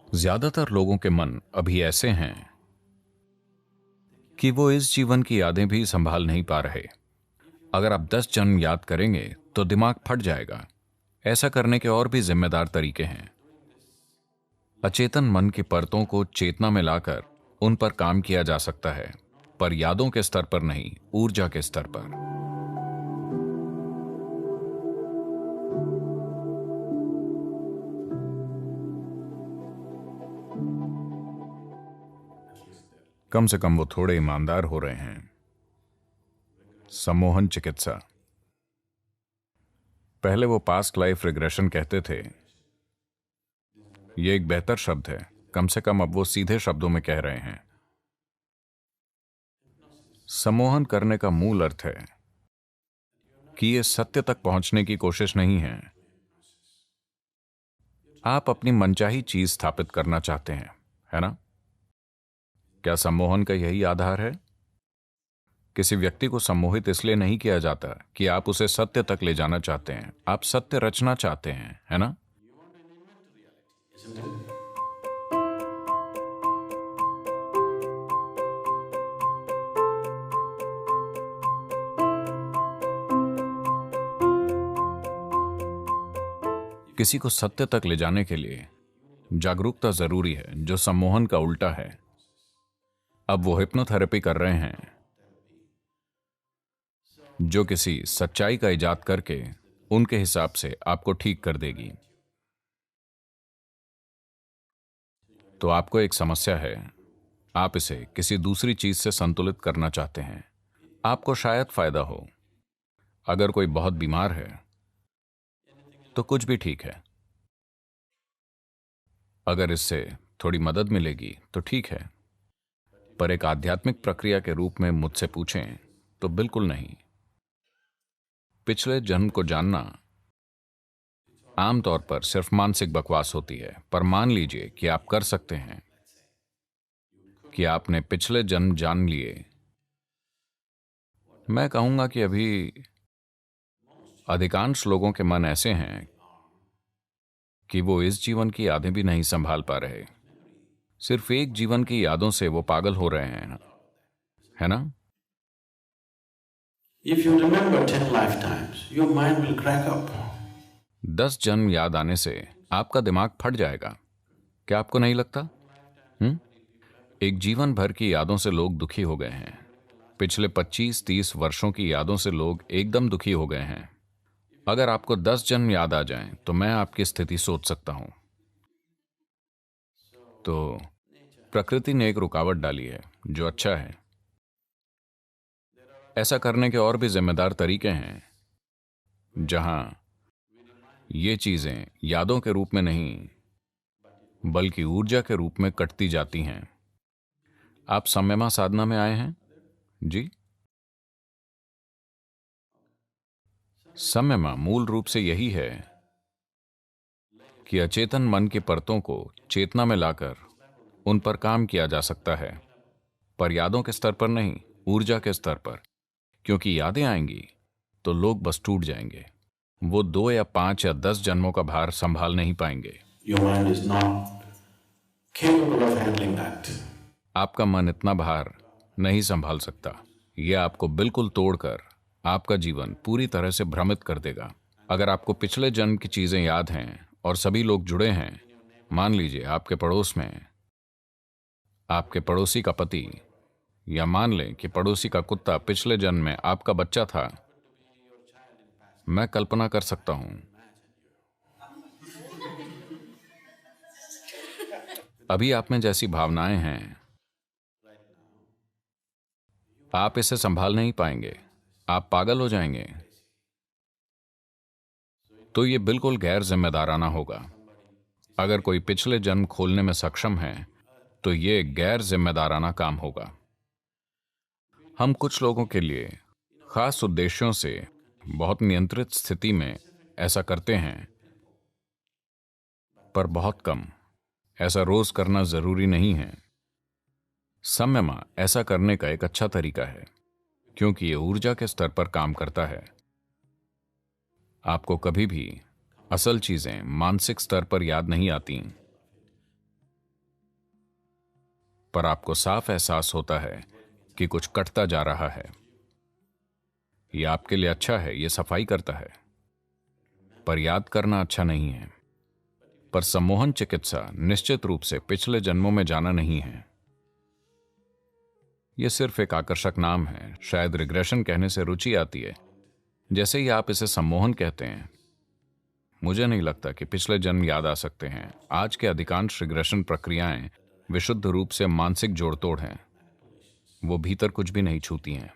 ज्यादातर लोगों के मन अभी ऐसे हैं कि वो इस जीवन की यादें भी संभाल नहीं पा रहे। अगर आप 10 जन्म याद करेंगे तो दिमाग फट जाएगा। ऐसा करने के और भी जिम्मेदार तरीके हैं। अचेतन मन की परतों को चेतना में लाकर उन पर काम किया जा सकता है, पर यादों के स्तर पर नहीं, ऊर्जा के स्तर पर। कम से कम वो थोड़े ईमानदार हो रहे हैं। सम्मोहन चिकित्सा। पहले वो पास्ट लाइफ रिग्रेशन कहते थे। ये एक बेहतर शब्द है। कम से कम अब वो सीधे शब्दों में कह रहे हैं। सम्मोहन करने का मूल अर्थ है कि ये सत्य तक पहुंचने की कोशिश नहीं है। आप अपनी मनचाही चीज स्थापित करना चाहते हैं, है ना? क्या सम्मोहन का यही आधार है? किसी व्यक्ति को सम्मोहित इसलिए नहीं किया जाता कि आप उसे सत्य तक ले जाना चाहते हैं। आप सत्य रचना चाहते हैं, है ना? किसी को सत्य तक ले जाने के लिए जागरूकता जरूरी है, जो सम्मोहन का उल्टा है। अब वो हिप्नोथेरेपी कर रहे हैं, जो किसी सच्चाई का इजाद करके उनके हिसाब से आपको ठीक कर देगी। तो आपको एक समस्या है। आप इसे किसी दूसरी चीज से संतुलित करना चाहते हैं। आपको शायद फायदा हो। अगर कोई बहुत बीमार है तो कुछ भी ठीक है। अगर इससे थोड़ी मदद मिलेगी तो ठीक है, पर एक आध्यात्मिक प्रक्रिया के रूप में मुझसे पूछें तो बिल्कुल नहीं। पिछले जन्म को जानना आमतौर पर सिर्फ मानसिक बकवास होती है, पर मान लीजिए कि आप कर सकते हैं कि आपने पिछले जन्म जान लिए। मैं कहूंगा कि अभी अधिकांश लोगों के मन ऐसे हैं कि वो इस जीवन की यादें भी नहीं संभाल पा रहे। सिर्फ एक जीवन की यादों से वो पागल हो रहे हैं, है ना? If you remember 10 lifetimes, your mind will crack up. 10 जन्म याद आने से आपका दिमाग फट जाएगा। क्या आपको नहीं लगता? एक जीवन भर की यादों से लोग दुखी हो गए हैं। पिछले 25-30 वर्षों की यादों से लोग एकदम दुखी हो गए हैं। अगर आपको 10 जन्म याद आ जाएं, तो मैं आपकी स्थिति सोच सकता हूं। तो प्रकृति ने एक रुकावट डाली है, जो अच्छा है। ऐसा करने के और भी जिम्मेदार तरीके हैं, जहां ये चीजें यादों के रूप में नहीं, बल्कि ऊर्जा के रूप में कटती जाती हैं। आप संयमा साधना में आए हैं जी? संयमा मूल रूप से यही है कि अचेतन मन की परतों को चेतना में लाकर उन पर काम किया जा सकता है, पर यादों के स्तर पर नहीं, ऊर्जा के स्तर पर। क्योंकि यादें आएंगी तो लोग बस टूट जाएंगे। वो 2 या 5 या 10 जन्मों का भार संभाल नहीं पाएंगे। Your mind is not capable of handling that. आपका मन इतना भार नहीं संभाल सकता। यह आपको बिल्कुल तोड़कर आपका जीवन पूरी तरह से भ्रमित कर देगा। अगर आपको पिछले जन्म की चीजें याद हैं और सभी लोग जुड़े हैं, मान लीजिए आपके पड़ोस में आपके पड़ोसी का पति, या मान लें कि पड़ोसी का कुत्ता पिछले जन्म में आपका बच्चा था। मैं कल्पना कर सकता हूं। अभी आप में जैसी भावनाएं हैं, आप इसे संभाल नहीं पाएंगे। आप पागल हो जाएंगे। तो यह बिल्कुल गैर जिम्मेदाराना होगा। अगर कोई पिछले जन्म खोलने में सक्षम है तो यह गैर जिम्मेदाराना काम होगा। हम कुछ लोगों के लिए खास उद्देश्यों से बहुत नियंत्रित स्थिति में ऐसा करते हैं, पर बहुत कम। ऐसा रोज करना जरूरी नहीं है। संयमा ऐसा करने का एक अच्छा तरीका है, क्योंकि यह ऊर्जा के स्तर पर काम करता है। आपको कभी भी असल चीजें मानसिक स्तर पर याद नहीं आती। पर आपको साफ एहसास होता है कि कुछ कटता जा रहा है। यह आपके लिए अच्छा है, यह सफाई करता है, पर याद करना अच्छा नहीं है। पर सम्मोहन चिकित्सा निश्चित रूप से पिछले जन्मों में जाना नहीं है। यह सिर्फ एक आकर्षक नाम है। शायद रिग्रेशन कहने से रुचि आती है, जैसे ही आप इसे सम्मोहन कहते हैं। मुझे नहीं लगता कि पिछले जन्म याद आ सकते हैं। आज के अधिकांश रिग्रेशन प्रक्रियाएं विशुद्ध रूप से मानसिक जोड़तोड़ हैं। वो भीतर कुछ भी नहीं छूती हैं।